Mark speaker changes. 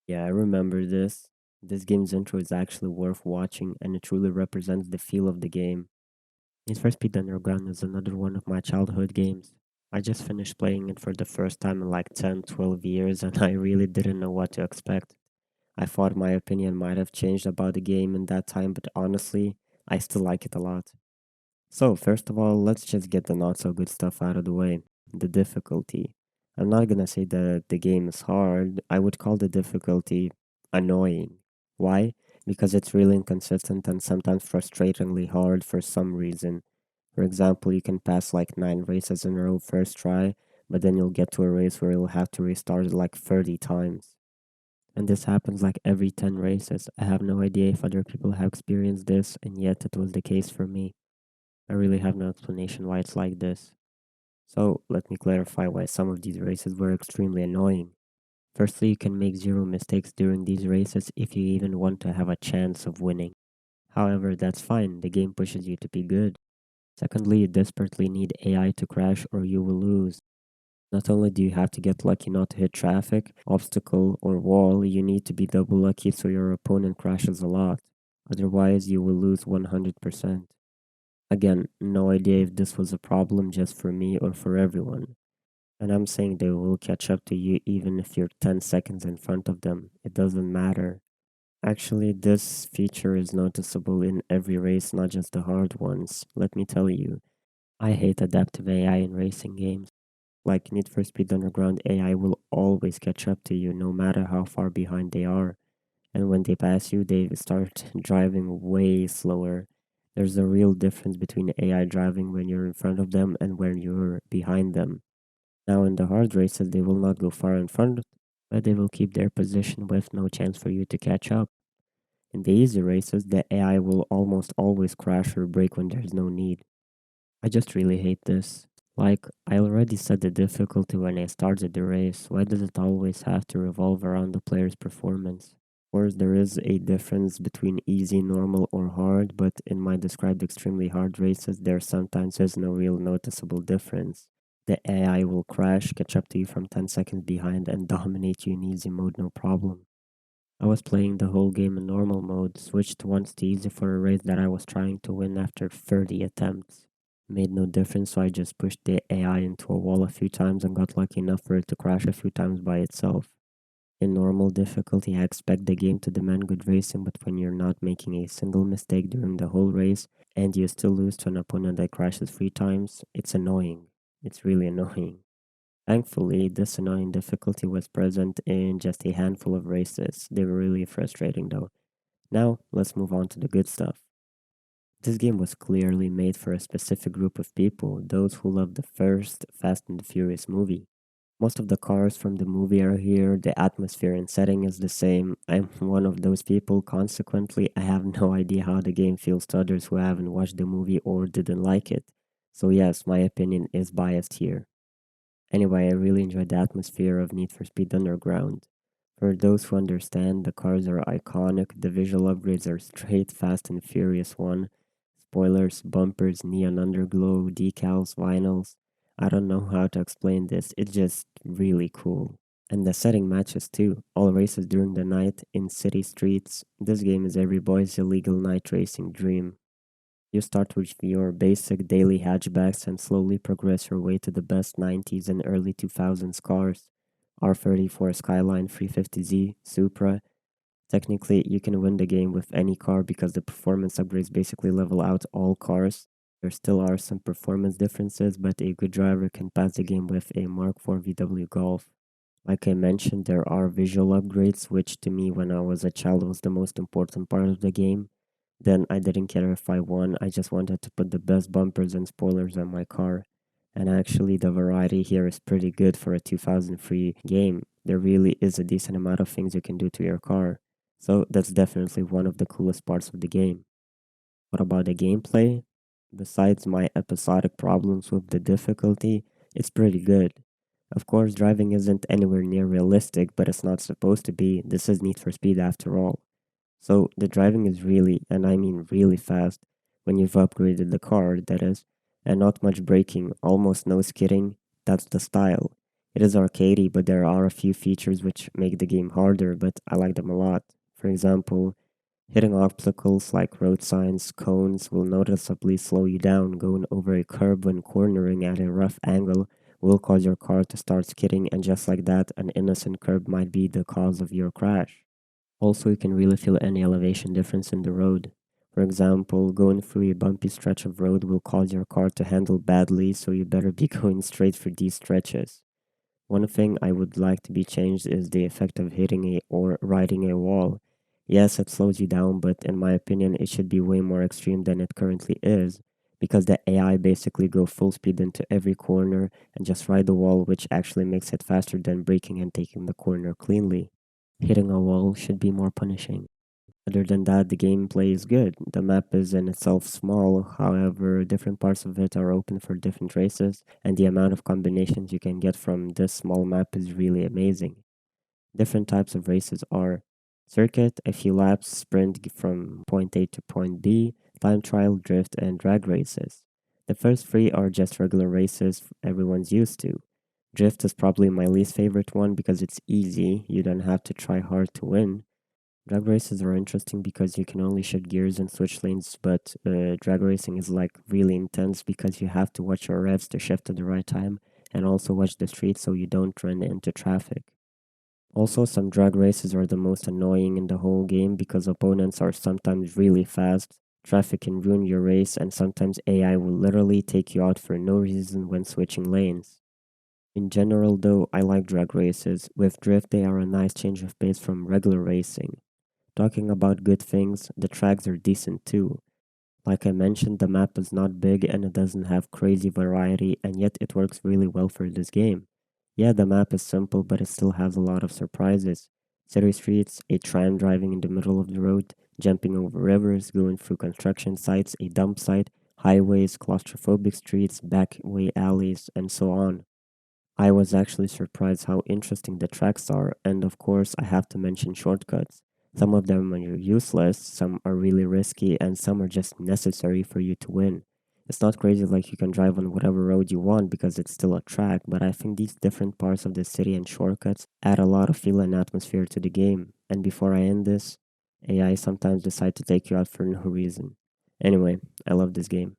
Speaker 1: Yeah, I remember this. This game's intro is actually worth watching and it truly represents the feel of the game. Need for Speed Underground is another one of my childhood games. I just finished playing it for the first time in like 10, 12 years and I really didn't know what to expect. I thought my opinion might have changed about the game in that time, but honestly, I still like it a lot. So, first of all, let's just get the not so good stuff out of the way. The difficulty. I'm not gonna say that the game is hard, I would call the difficulty annoying. Why? Because it's really inconsistent and sometimes frustratingly hard for some reason. For example, you can pass like 9 races in a row first try, but then you'll get to a race where you'll have to restart it like 30 times. And this happens like every 10 races. I have no idea if other people have experienced this, and yet it was the case for me. I really have no explanation why it's like this. So, let me clarify why some of these races were extremely annoying. Firstly, you can make zero mistakes during these races if you even want to have a chance of winning. However, that's fine, the game pushes you to be good. Secondly, you desperately need AI to crash or you will lose. Not only do you have to get lucky not to hit traffic, obstacle, or wall, you need to be double lucky so your opponent crashes a lot. Otherwise, you will lose 100%. Again, no idea if this was a problem just for me or for everyone. And I'm saying they will catch up to you even if you're 10 seconds in front of them. It doesn't matter. Actually, this feature is noticeable in every race, not just the hard ones. Let me tell you, I hate adaptive AI in racing games. Like Need for Speed Underground, AI will always catch up to you no matter how far behind they are. And when they pass you, they start driving way slower. There's a real difference between AI driving when you're in front of them and when you're behind them. Now, in the hard races, they will not go far in front, but they will keep their position with no chance for you to catch up. In the easy races, the AI will almost always crash or brake when there's no need. I just really hate this. Like, I already set the difficulty when I started the race. Why does it always have to revolve around the player's performance? Of course, there is a difference between easy, normal, or hard, but in my described extremely hard races, there sometimes is no real noticeable difference. The AI will crash, catch up to you from 10 seconds behind, and dominate you in easy mode no problem. I was playing the whole game in normal mode, switched once to easy for a race that I was trying to win after 30 attempts. Made no difference, so I just pushed the AI into a wall a few times and got lucky enough for it to crash a few times by itself. In normal difficulty, I expect the game to demand good racing, but when you're not making a single mistake during the whole race and you still lose to an opponent that crashes 3 times, it's annoying. It's really annoying. Thankfully, this annoying difficulty was present in just a handful of races. They were really frustrating though. Now, let's move on to the good stuff. This game was clearly made for a specific group of people, those who love the first Fast and the Furious movie. Most of the cars from the movie are here, the atmosphere and setting is the same. I'm one of those people, consequently, I have no idea how the game feels to others who haven't watched the movie or didn't like it. So, yes, my opinion is biased here. Anyway, I really enjoyed the atmosphere of Need for Speed Underground. For those who understand, the cars are iconic, the visual upgrades are straight Fast and Furious 1. Spoilers, bumpers, neon underglow, decals, vinyls. I don't know how to explain this, it's just really cool. And the setting matches too. All races during the night in city streets. This game is every boy's illegal night racing dream. You start with your basic daily hatchbacks and slowly progress your way to the best 90s and early 2000s cars. R34 Skyline 350Z, Supra. Technically, you can win the game with any car because the performance upgrades basically level out all cars. There still are some performance differences, but a good driver can pass the game with a Mark IV VW Golf. Like I mentioned, there are visual upgrades, which to me, when I was a child, was the most important part of the game. Then I didn't care if I won, I just wanted to put the best bumpers and spoilers on my car. And actually, the variety here is pretty good for a 2003 game. There really is a decent amount of things you can do to your car. So that's definitely one of the coolest parts of the game. What about the gameplay? Besides my episodic problems with the difficulty, it's pretty good. Of course, driving isn't anywhere near realistic, but it's not supposed to be. This is Need for Speed after all. So the driving is really, and I mean really fast, when you've upgraded the car, that is, and not much braking, almost no skidding. That's the style. It is arcadey, but there are a few features which make the game harder, but I like them a lot. For example, hitting obstacles like road signs, cones will noticeably slow you down. Going over a curb when cornering at a rough angle will cause your car to start skidding, and just like that, an innocent curb might be the cause of your crash. Also, you can really feel any elevation difference in the road. For example, going through a bumpy stretch of road will cause your car to handle badly, so you better be going straight for these stretches. One thing I would like to be changed is the effect of hitting a or riding a wall. Yes, it slows you down, but in my opinion, it should be way more extreme than it currently is, because the AI basically go full speed into every corner and just ride the wall, which actually makes it faster than braking and taking the corner cleanly. Hitting a wall should be more punishing. Other than that, the gameplay is good. The map is in itself small, however, different parts of it are open for different races, and the amount of combinations you can get from this small map is really amazing. Different types of races are circuit, a few laps, sprint from point A to point B, time trial, drift, and drag races. The first three are just regular races everyone's used to. Drift is probably my least favorite one because it's easy, you don't have to try hard to win. Drag races are interesting because you can only shift gears and switch lanes, but drag racing is like really intense because you have to watch your revs to shift at the right time and also watch the street so you don't run into traffic. Also, some drag races are the most annoying in the whole game because opponents are sometimes really fast, traffic can ruin your race, and sometimes AI will literally take you out for no reason when switching lanes. In general, though, I like drag races. With drift, they are a nice change of pace from regular racing. Talking about good things, the tracks are decent too. Like I mentioned, the map is not big and it doesn't have crazy variety, and yet it works really well for this game. Yeah, the map is simple, but it still has a lot of surprises. City streets, a tram driving in the middle of the road, jumping over rivers, going through construction sites, a dump site, highways, claustrophobic streets, backway alleys, and so on. I was actually surprised how interesting the tracks are, and of course, I have to mention shortcuts. Some of them are useless, some are really risky, and some are just necessary for you to win. It's not crazy like you can drive on whatever road you want because it's still a track, but I think these different parts of the city and shortcuts add a lot of feel and atmosphere to the game. And before I end this, AI sometimes decide to take you out for no reason. Anyway, I love this game.